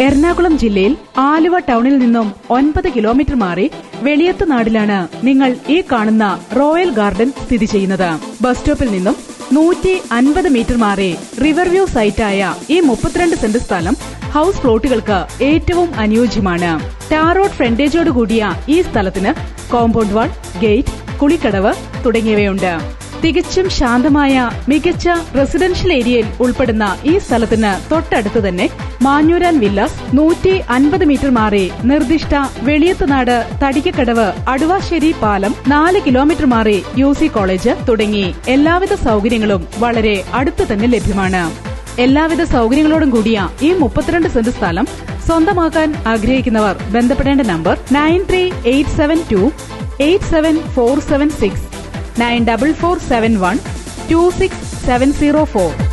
എറണാകുളം ജില്ലയിൽ ആലുവ ടൗണിൽ നിന്നും 9 കിലോമീറ്റർ മാറി വെളിയത്തുനാടിലാണ് നിങ്ങൾ ഈ കാണുന്ന റോയൽ ഗാർഡൻ സ്ഥിതി ചെയ്യുന്നത്. ബസ് സ്റ്റോപ്പിൽ നിന്നും 150 മീറ്റർ മാറി റിവർവ്യൂ സൈറ്റായ ഈ 32 സെന്റ് സ്ഥലം ഹൌസ് പ്ലോട്ടുകൾക്ക് ഏറ്റവും അനുയോജ്യമാണ്. ടാർ റോഡ് ഫ്രണ്ടേജോടുകൂടിയ ഈ സ്ഥലത്തിന് കോമ്പൗണ്ട് വാൾ, ഗേറ്റ്, കുളിക്കടവ് തുടങ്ങിയവയുണ്ട്. തികച്ചും ശാന്തമായ മികച്ച റെസിഡൻഷ്യൽ ഏരിയയിൽ ഉൾപ്പെടുന്ന ഈ സ്ഥലത്തിന് തൊട്ടടുത്ത് തന്നെ മാഞ്ഞൂരാൻ വില്ലാസ്, 150 മീറ്റർ മാറി നിർദ്ദിഷ്ട വെളിയത്തുനാട്, തടിക്കക്കടവ്, അടുവാശ്ശേരി പാലം, 4 കിലോമീറ്റർ മാറി UC കോളേജ് തുടങ്ങി എല്ലാവിധ സൌകര്യങ്ങളും വളരെ അടുത്ത് തന്നെ ലഭ്യമാണ്. എല്ലാവിധ സൌകര്യങ്ങളോടും കൂടിയ ഈ 32 സെന്റ് സ്ഥലം സ്വന്തമാക്കാൻ ആഗ്രഹിക്കുന്നവർ ബന്ധപ്പെടേണ്ട നമ്പർ 9387287476 9447126704.